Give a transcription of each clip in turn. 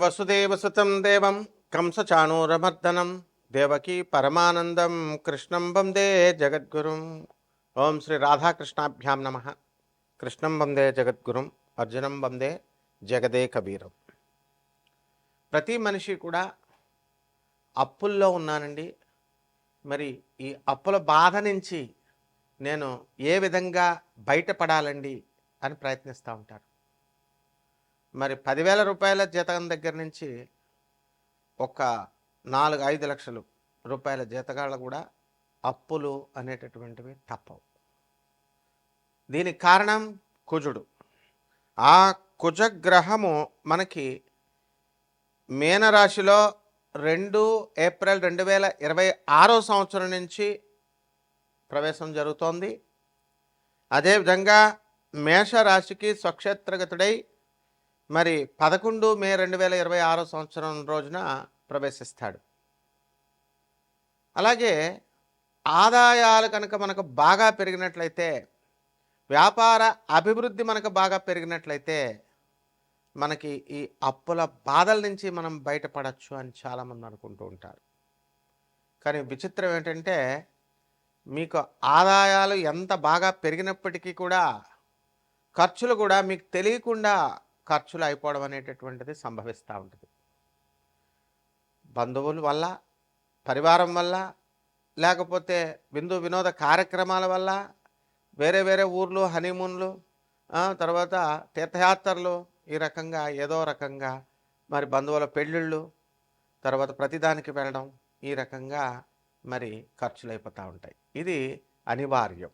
వసుదేవసుతం దేవం కంసచాణూరమర్దనం దేవకీ పరమానందం కృష్ణం వందే జగద్గురుం. ఓం శ్రీ రాధాకృష్ణాభ్యాం నమ. కృష్ణం వందే జగద్గురుం, అర్జునం వందే జగదే కబీరం. ప్రతి మనిషి కూడా అప్పుల్లో ఉన్నానండి, మరి ఈ అప్పుల బాధ నుంచి నేను ఏ విధంగా బయటపడాలండి అని ప్రయత్నిస్తూ ఉంటారు. మరి 10,000 రూపాయల జీతం దగ్గర నుంచి ఒక 4-5 లక్షల రూపాయల జీతగాళ్ళు కూడా అప్పులు అనేటటువంటివి తప్పవు. దీనికి కారణం కుజుడు. ఆ కుజగ్రహము మనకి మీనరాశిలో 2 ఏప్రిల్ 2026 సంవత్సరం నుంచి ప్రవేశం జరుగుతోంది. అదేవిధంగా మేషరాశికి స్వక్షేత్రగతుడై మరి 11 మే 2026 సంవత్సరం రోజున ప్రవేశిస్తాడు. అలాగే ఆదాయాలు కనుక మనకు బాగా పెరిగినట్లయితే, వ్యాపార అభివృద్ధి మనకు బాగా పెరిగినట్లయితే మనకి ఈ అప్పుల బాధల నుంచి మనం బయటపడచ్చు అని చాలామంది అనుకుంటూ ఉంటారు. కానీ విచిత్రం ఏంటంటే, మీకు ఆదాయాలు ఎంత బాగా పెరిగినప్పటికీ కూడా ఖర్చులు కూడా మీకు తెలియకుండా ఖర్చులు అయిపోవడం అనేటటువంటిది సంభవిస్తూ ఉంటుంది. బంధువుల వల్ల, పరివారం వల్ల, లేకపోతే విందు వినోద కార్యక్రమాల వల్ల, వేరే వేరే ఊర్లు, హనీమూన్లు, తర్వాత తీర్థయాత్రలు, ఈ రకంగా ఏదో రకంగా మరి బంధువుల పెళ్ళిళ్ళు, తర్వాత ప్రతిదానికి వెళ్ళడం, ఈ రకంగా మరి ఖర్చులు అయిపోతూ ఉంటాయి. ఇది అనివార్యం.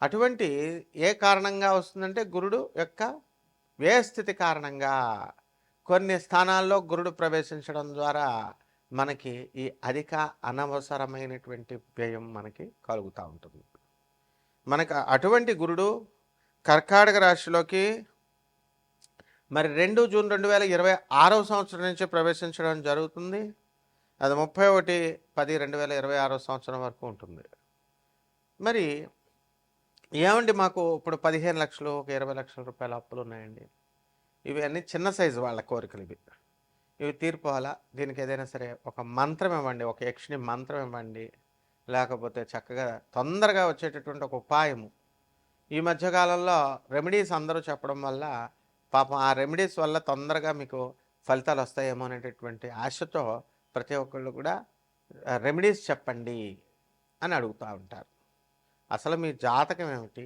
అటువంటి ఏ కారణంగా వస్తుందంటే గురుడు యొక్క వ్యయస్థితి కారణంగా కొన్ని స్థానాల్లో గురుడు ప్రవేశించడం ద్వారా మనకి ఈ అధిక అనవసరమైనటువంటి వ్యయం మనకి కలుగుతూ ఉంటుంది. మనకు అటువంటి గురుడు కర్కాటక రాశిలోకి మరి 2 జూన్ 2026 సంవత్సరం నుంచి ప్రవేశించడం జరుగుతుంది. అది 31/10/2026 సంవత్సరం వరకు ఉంటుంది. మరి ఏమండి, మాకు ఇప్పుడు 15 లక్షలు, ఒక 20 లక్షల రూపాయల అప్పులు ఉన్నాయండి. ఇవి అన్నీ చిన్న సైజు వాళ్ళ కోరికలు. ఇవి తీర్పోవాలా? దీనికి ఏదైనా సరే ఒక మంత్రం ఇవ్వండి, ఒక యక్షిణి మంత్రం ఇవ్వండి, లేకపోతే చక్కగా తొందరగా వచ్చేటటువంటి ఒక ఉపాయము. ఈ మధ్యకాలంలో రెమెడీస్ అందరూ చెప్పడం వల్ల పాపం ఆ రెమెడీస్ వల్ల తొందరగా మీకు ఫలితాలు వస్తాయేమో అనేటటువంటి ఆశతో ప్రతి ఒక్కళ్ళు కూడా రెమెడీస్ చెప్పండి అని అడుగుతూ ఉంటారు. అసలు మీ జాతకం ఏమిటి?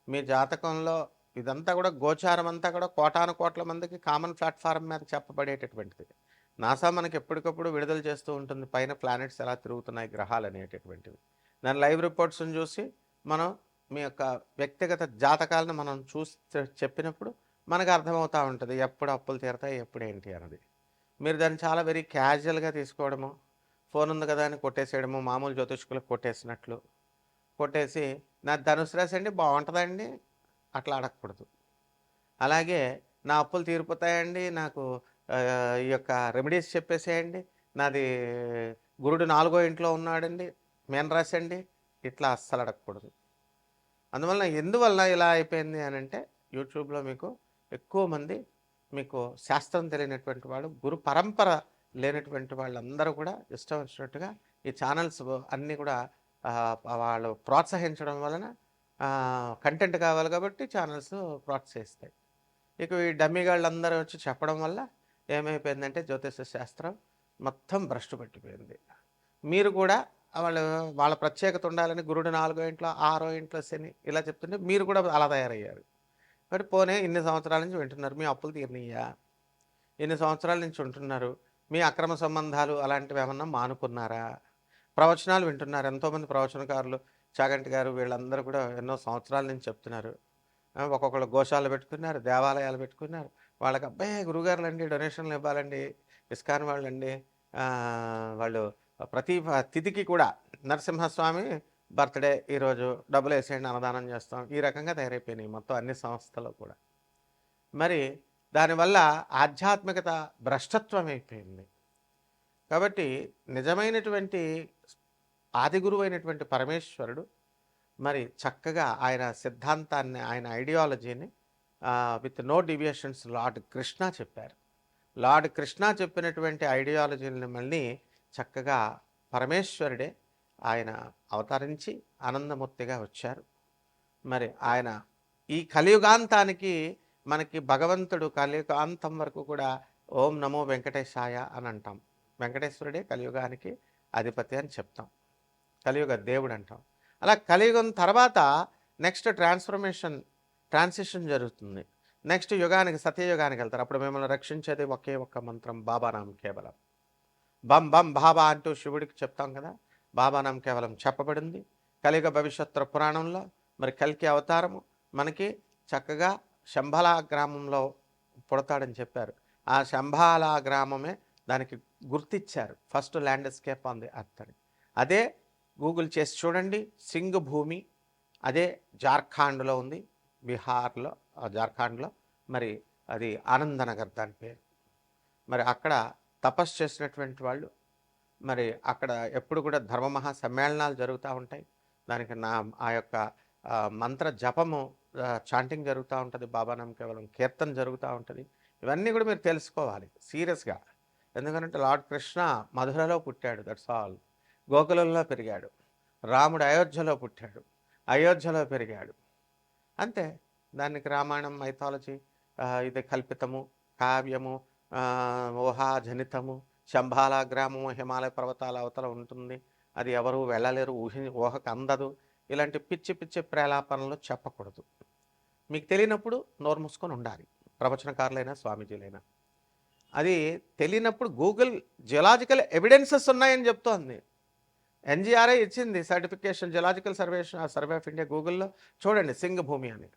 మీ జాతకంలో ఇదంతా కూడా గోచారం అంతా కూడా కోటాను కోట్ల మందికి కామన్ ప్లాట్ఫారం మీద చెప్పబడేటటువంటిది. నాసా మనకి ఎప్పటికప్పుడు విడుదల చేస్తూ ఉంటుంది పైన ప్లానెట్స్ ఎలా తిరుగుతున్నాయి, గ్రహాలు అనేటటువంటివి. దాని లైవ్ రిపోర్ట్స్ని చూసి మనం మీ యొక్క వ్యక్తిగత జాతకాలను మనం చూసి చెప్పినప్పుడు మనకు అర్థమవుతూ ఉంటుంది ఎప్పుడు అప్పులు తీరతాయి, ఎప్పుడు ఏంటి అన్నది. మీరు దాన్ని చాలా వెరీ క్యాజువల్గా తీసుకోవడము, ఫోన్ ఉంది కదా అని కొట్టేసేయడము, మామూలు జ్యోతిష్కులకు కొట్టేసినట్లు కొట్టేసి నా ధనుసు రాశి అండి బాగుంటుందండి అట్లా అడగకూడదు. అలాగే నా అప్పులు తీరిపోతాయండి, నాకు ఈ యొక్క రెమెడీస్ చెప్పేసేయండి, నాది గురుడు 4వ ఇంట్లో ఉన్నాడండి, మీనరాశి అండి, ఇట్లా అస్సలు అడగకూడదు. అందువలన ఎందువల్ల ఇలా అయిపోయింది అని అంటే, యూట్యూబ్లో మీకు ఎక్కువ మంది మీకు శాస్త్రం తెలియనటువంటి వాళ్ళు, గురు పరంపర లేనటువంటి వాళ్ళందరూ కూడా ఇష్టం వచ్చినట్టుగా ఈ ఛానల్స్ అన్నీ కూడా వాళ్ళు ప్రోత్సహించడం వలన కంటెంట్ కావాలి కాబట్టి ఛానల్స్ ప్రోత్సహిస్తాయి. ఇక ఈ డమ్మీగాళ్ళందరూ వచ్చి చెప్పడం వల్ల ఏమైపోయిందంటే జ్యోతిష శాస్త్రం మొత్తం భ్రష్టు పట్టిపోయింది. మీరు కూడా వాళ్ళ ప్రత్యేకత ఉండాలని గురుడు 4వ ఇంట్లో, 6వ ఇంట్లో శని ఇలా చెప్తుంటే మీరు కూడా అలా తయారయ్యారు. మరి పోనీ ఇన్ని సంవత్సరాల నుంచి వింటున్నారు, మీ అప్పులు తీరినయ్యా? ఇన్ని సంవత్సరాల నుంచి ఉంటున్నారు, మీ అక్రమ సంబంధాలు అలాంటివి ఏమన్నా మానుకున్నారా? ప్రవచనాలు వింటున్నారు, ఎంతోమంది ప్రవచనకారులు, చాగంటి గారు వీళ్ళందరూ కూడా ఎన్నో సంవత్సరాల నుంచి చెప్తున్నారు. ఒక్కొక్కళ్ళు గోశాలు పెట్టుకున్నారు, దేవాలయాలు పెట్టుకున్నారు. వాళ్ళకి అబ్బాయి గురుగారులు అండి డొనేషన్లు ఇవ్వాలండి, ఇస్కాన్ వాళ్ళండి, వాళ్ళు ప్రతి తిథికి కూడా నరసింహస్వామి బర్త్డే ఈరోజు డబ్బులు వేసేయండి, అన్నదానం చేస్తాం, ఈ రకంగా తయారైపోయినాయి మొత్తం అన్ని సంస్థలు కూడా. మరి దానివల్ల ఆధ్యాత్మికత భ్రష్టత్వం అయిపోయింది. కాబట్టి నిజమైనటువంటి ఆది గురువు అయినటువంటి పరమేశ్వరుడు మరి చక్కగా ఆయన సిద్ధాంతాన్ని, ఆయన ఐడియాలజీని with no deviations Lord Krishna చెప్పారు. లార్డ్ కృష్ణ చెప్పినటువంటి ఐడియాలజీని మళ్ళీ చక్కగా పరమేశ్వరుడే ఆయన అవతరించి ఆనందమూర్తిగా వచ్చారు. మరి ఆయన ఈ కలియుగాంతానికి మనకి భగవంతుడు కలియుగాంతం వరకు కూడా ఓం నమో వెంకటేశాయ అని అంటాం. వెంకటేశ్వరుడే కలియుగానికి అధిపతి అని చెప్తాం, కలియుగ దేవుడు అంటాం. అలా కలియుగం తర్వాత నెక్స్ట్ ట్రాన్సిషన్ జరుగుతుంది. నెక్స్ట్ యుగానికి సత్యయుగానికి వెళ్తారు. అప్పుడు మిమ్మల్ని రక్షించేది ఒకే ఒక్క మంత్రం, బాబానాం కేవలం. బం బం బాబా అంటూ శివుడికి చెప్తాం కదా, బాబానాం కేవలం చెప్పబడింది కలియుగ భవిష్యత్తు పురాణంలో. మరి కల్కి అవతారము మనకి చక్కగా శంభాలా గ్రామంలో పుడతాడని చెప్పారు. ఆ శంభాలా గ్రామమే దానికి గుర్తిచ్చారు, first landscape on the earth అని. అదే గూగుల్ చేసి చూడండి, సింగ్ భూమి, అదే జార్ఖండ్లో ఉంది, బీహార్లో, జార్ఖండ్లో. మరి అది ఆనందనగర్ దాని పేరు. మరి అక్కడ తపస్సు చేసినటువంటి వాళ్ళు, మరి అక్కడ ఎప్పుడు కూడా ధర్మమహా సమ్మేళనాలు జరుగుతూ ఉంటాయి. దానికి ఆ యొక్క మంత్ర జపము, చాంటింగ్ జరుగుతూ ఉంటుంది, బాబానాం కేవలం కీర్తన జరుగుతూ ఉంటుంది. ఇవన్నీ కూడా మీరు తెలుసుకోవాలి సీరియస్గా. ఎందుకంటే లార్డ్ కృష్ణ మధురలో పుట్టాడు, దట్స్ ఆల్. గోకులంలో పెరిగాడు. రాముడు అయోధ్యలో పుట్టాడు, అయోధ్యలో పెరిగాడు, అంతే. దానికి రామాయణం మైథాలజీ ఇది కల్పితము, కావ్యము, ఊహాజనితము. శంభాలా గ్రామము హిమాలయ పర్వతాల అవతల ఉంటుంది, అది ఎవరు వెళ్ళలేరు, ఊహకు అందదు. ఇలాంటి పిచ్చి పిచ్చి ప్రేలాపనలు చెప్పకూడదు. మీకు తెలియనప్పుడు నోరు మూసుకొని ఉండాలి, ప్రవచనకారులైనా స్వామీజీలైనా. అది తెలియనప్పుడు గూగుల్ జియోలాజికల్ ఎవిడెన్సెస్ ఉన్నాయని చెప్తోంది. ఎన్జిఆర్ఐ ఇచ్చింది certification, geological survey of India. గూగుల్లో చూడండి సింగ్ భూమి అని.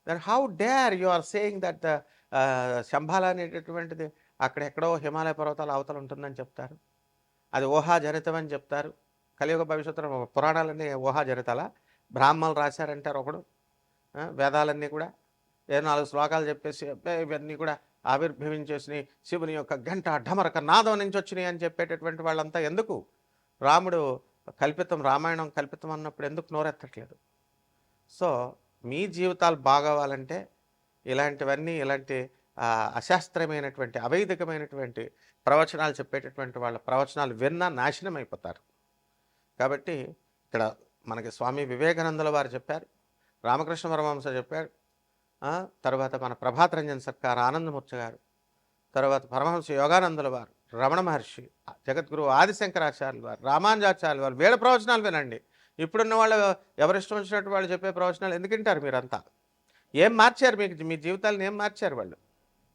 Then how dare you are saying that Shambhala అనేటటువంటిది అక్కడెక్కడో హిమాలయ పర్వతాల అవతల ఉంటుందని చెప్తారు. అది ఊహాజనితం అని చెప్తారు. కలియుగ భవిష్యత్తు పురాణాలన్నీ ఊహాజనితాల, బ్రాహ్మణులు రాశారంటారు ఒకడు. వేదాలన్నీ కూడా 4 శ్లోకాలు చెప్పేసి ఇవన్నీ కూడా ఆవిర్భవించేసి శివుని యొక్క గంట ఢమరక నాదం నుంచి వచ్చినాయి అని చెప్పేటటువంటి వాళ్ళంతా ఎందుకు? రాముడు కల్పితం, రామాయణం కల్పితం అన్నప్పుడు ఎందుకు నోరెత్తట్లేదు? సో మీ జీవితాలు బాగోవాలంటే ఇలాంటివన్నీ, ఇలాంటి అశాస్త్రమైనటువంటి అవైదికమైనటువంటి ప్రవచనాలు చెప్పేటటువంటి వాళ్ళ ప్రవచనాలు విన్నా నాశనం అయిపోతారు. కాబట్టి ఇక్కడ మనకి స్వామి వివేకానందుల వారు చెప్పారు, రామకృష్ణ పరమహంస చెప్పారు, తర్వాత మన ప్రభాత్ రంజన్ సర్కార్ ఆనందమూర్తి గారు, తర్వాత పరమహంస యోగానందుల వారు, రమణ మహర్షి, జగద్గురు ఆదిశంకరాచార్యుల వారు, రామానుజాచార్యుల వారు, వీళ్ళ ప్రవచనాలు వినండి. ఇప్పుడున్న వాళ్ళు ఎవరిష్టం వచ్చినట్టు వాళ్ళు చెప్పే ప్రవచనాలు ఎందుకు వింటారు మీరంతా? ఏం మార్చారు మీకు? మీ జీవితాలను ఏం మార్చారు వాళ్ళు?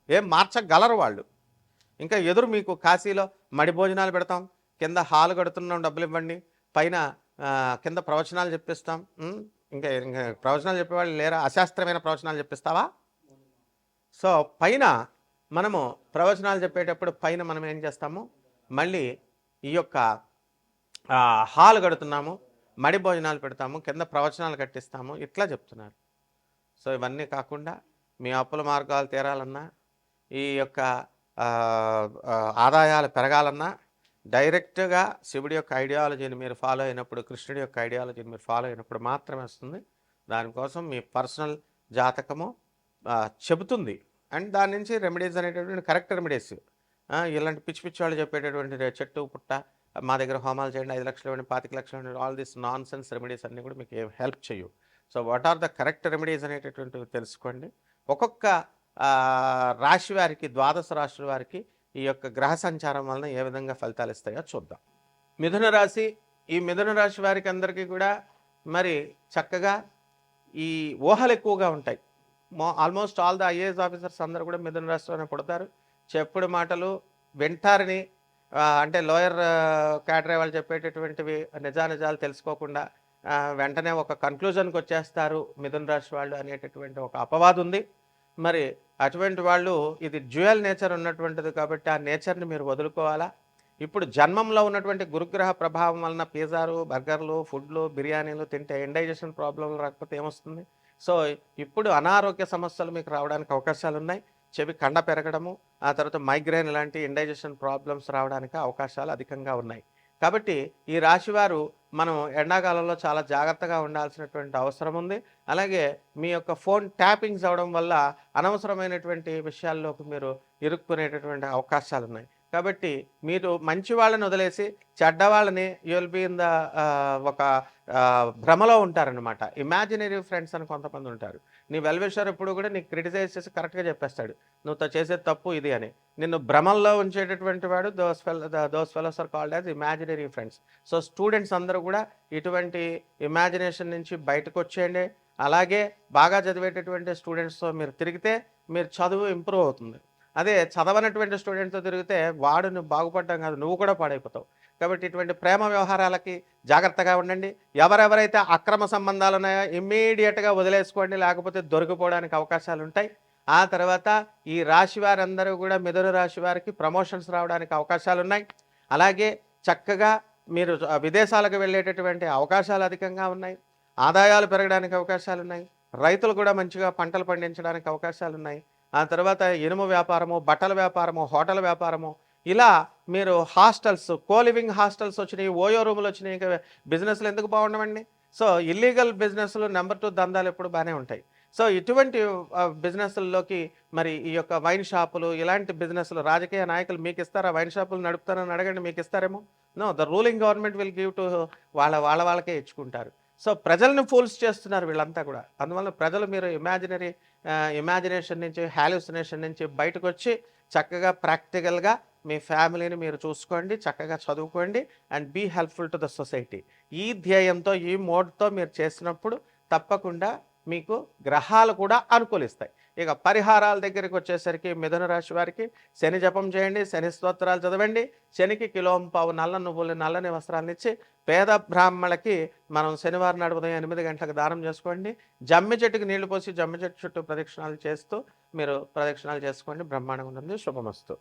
ఏం మార్చగలరు వాళ్ళు? ఇంకా ఎదురు మీకు కాశీలో మడి భోజనాలు పెడతాం, కింద హాలు కడుతున్నాం, డబ్బులు ఇవ్వండి, పైన కింద ప్రవచనాలు చెప్పిస్తాం. ఇంకా ఇంకా ప్రవచనాలు చెప్పేవాళ్ళు లేరా? అశాస్త్రమైన ప్రవచనాలు చెప్పిస్తావా? సో పైన మనము ప్రవచనాలు చెప్పేటప్పుడు పైన మనం ఏం చేస్తాము, మళ్ళీ ఈ యొక్క హాల్ కడుతున్నాము, మడి భోజనాలు పెడతాము, కింద ప్రవచనాలు కట్టిస్తాము, ఇట్లా చెప్తున్నారు. సో ఇవన్నీ కాకుండా మీ అప్పుల మార్గాలు తీరాలన్నా, ఈ యొక్క ఆదాయాలు పెరగాలన్నా డైరెక్ట్గా శివుడి యొక్క ఐడియాలజీని మీరు ఫాలో అయినప్పుడు, కృష్ణుడి యొక్క ఐడియాలజీని మీరు ఫాలో అయినప్పుడు మాత్రమే వస్తుంది. దానికోసం మీ పర్సనల్ జాతకము చెబుతుంది. అండ్ దాని నుంచి రెమెడీస్ అనేటటువంటి కరెక్ట్ రెమెడీస్, ఇలాంటి పిచ్చి పిచ్చి వాళ్ళు చెప్పేటటువంటి చెట్టు పుట్ట మా దగ్గర హోమాలు చేయండి, 5 లక్షలు ఇవ్వండి, 25 లక్షలు ఇవ్వండి, all this nonsense remedies అన్నీ కూడా మీకు ఏం హెల్ప్ చేయవు. So what are the correct remedies అనేటటువంటివి తెలుసుకోండి. ఒక్కొక్క రాశి వారికి, 12 రాశుల వారికి ఈ యొక్క గ్రహ సంచారం వలన ఏ విధంగా ఫలితాలు ఇస్తాయో చూద్దాం. మిథున రాశి, ఈ మిథున రాశి వారికి అందరికీ కూడా మరి చక్కగా ఈ ఊహలు ఎక్కువగా ఉంటాయి. Almost all the IAS officers అందరూ కూడా మిథున రాశిలోనే పుడతారు. చెప్పుడు మాటలు వింటారని, అంటే లోయర్ క్యాటరీ వాళ్ళు చెప్పేటటువంటివి నిజానిజాలు తెలుసుకోకుండా వెంటనే ఒక కన్క్లూజన్కి వచ్చేస్తారు మిథున రాశి వాళ్ళు అనేటటువంటి ఒక అపవాదు ఉంది. మరి అటువంటి వాళ్ళు, ఇది డ్యూయల్ నేచర్ ఉన్నటువంటిది కాబట్టి ఆ నేచర్ని మీరు వదులుకోవాలా. ఇప్పుడు జన్మంలో ఉన్నటువంటి గురుగ్రహ ప్రభావం వలన పిజ్జాలు, బర్గర్లు, ఫుడ్లు, బిర్యానీలు తింటే ఇండైజెషన్ ప్రాబ్లంలు రాకపోతే ఏమొస్తుంది? సో ఇప్పుడు అనారోగ్య సమస్యలు మీకు రావడానికి అవకాశాలు ఉన్నాయి. చెవి కండ పెరగడము, ఆ తర్వాత మైగ్రేన్ లాంటి ఇండైజెషన్ ప్రాబ్లమ్స్ రావడానికి అవకాశాలు అధికంగా ఉన్నాయి. కాబట్టి ఈ రాశివారు మనం ఎండాకాలంలో చాలా జాగ్రత్తగా ఉండాల్సినటువంటి అవసరం ఉంది. అలాగే మీ యొక్క ఫోన్ ట్యాపింగ్స్ అవ్వడం వల్ల అనవసరమైనటువంటి విషయాల్లోకి మీరు ఇరుక్కునేటటువంటి అవకాశాలున్నాయి. కాబట్టి మీరు మంచి వాళ్ళని వదిలేసి చెడ్డవాళ్ళని you will be in the ఒక భ్రమలో ఉంటారనమాట. ఇమాజినరీ ఫ్రెండ్స్ అని కొంతమంది ఉంటారు. నీ వెల్ విషర్ ఎప్పుడు కూడా నీకు క్రిటిసైజ్ చేసి కరెక్ట్‌గా చెప్పేస్తాడు. నువ్వు చేసేది తప్పు ఇది అని. నిన్ను భ్రమల్లో ఉంచేటటువంటి వాడు those fellows are called as imaginary friends. So students అందరూ కూడా ఇటువంటి ఇమాజినేషన్ నుంచి బయటకొచ్చేయండి. అలాగే బాగా చదివేటటువంటి స్టూడెంట్స్‌తో మీరు తిరిగితే మీరు చదువు ఇంప్రూవ్ అవుతుంది. అదే చదవనటువంటి స్టూడెంట్‌తో తిరిగితే వాడు నువ్వు బాగుపడడం కాదు, నువ్వు కూడా పాడైపోతావు. కాబట్టి ఇటువంటి ప్రేమ వ్యవహారాలకి జాగ్రత్తగా ఉండండి. ఎవరెవరైతే అక్రమ సంబంధాలు ఉన్నాయో ఇమ్మీడియట్‌గా వదిలేసుకోండి. లేకపోతే దొరికిపోవడానికి అవకాశాలుంటాయి. ఆ తర్వాత ఈ రాశి వారందరూ కూడా మిథున రాశి వారికి ప్రమోషన్స్ రావడానికి అవకాశాలున్నాయి. అలాగే చక్కగా మీరు విదేశాలకు వెళ్ళేటటువంటి అవకాశాలు అధికంగా ఉన్నాయి. ఆదాయాలు పెరగడానికి అవకాశాలున్నాయి. రైతులు కూడా మంచిగా పంటలు పండించడానికి అవకాశాలున్నాయి. ఆ తర్వాత ఇనుము వ్యాపారము, బట్టల వ్యాపారము, హోటల్ వ్యాపారము, ఇలా మీరు హాస్టల్స్, కోలివింగ్ హాస్టల్స్ వచ్చినాయి, ఓయో రూములు వచ్చినాయి. ఇంకా బిజినెస్లు ఎందుకు బాగుండవండి? సో ఇల్లీగల్ బిజినెస్లు నెంబర్ 2 దందాలు ఎప్పుడు బాగానే ఉంటాయి. సో ఇటువంటి బిజినెస్‌ల్లోకి మరి ఈ యొక్క వైన్ షాపులు, ఇలాంటి బిజినెస్‌లు రాజకీయ నాయకులు మీకు ఇస్తారా? వైన్ షాపులు నడుపుతారని అడగండి, మీకు ఇస్తారేమో? No, the ruling government will give to వాళ్ళకే ఇచ్చుకుంటారు. సో ప్రజల్ని ఫూల్స్ చేస్తున్నారు వీళ్ళంతా కూడా. అందువల్ల ప్రజలు మీరు ఇమాజినేషన్ నుంచి, హాలుసినేషన్ నుంచి బయటకొచ్చి చక్కగా ప్రాక్టికల్‌గా మీ ఫ్యామిలీని మీరు చూసుకోండి, చక్కగా చదువుకోండి and be helpful to the society. ఈ ధ్యేయంతో, ఈ మోడ్‌తో మీరు చేసినప్పుడు తప్పకుండా మీకు గ్రహాలు కూడా అనుకూలిస్తాయి. ఇక పరిహారాల దగ్గరికి వచ్చేసరికి మిథున రాశి వారికి శని జపం చేయండి, శని స్తోత్రాలు చదవండి, శనికి కిలోంపావు నల్ల నువ్వులు, నల్లని వస్త్రాలనిచ్చి పేద బ్రాహ్మణులకి మనం శనివారం నాడు ఉదయం 8 గంటలకు దానం చేసుకోండి. జమ్మి చెట్టుకి నీళ్లు పోసి జమ్మి చెట్టు చుట్టూ ప్రదక్షిణాలు చేస్తూ మీరు ప్రదక్షిణాలు చేసుకోండి. బ్రహ్మాండంగా ఉంటుంది. శుభమస్తు.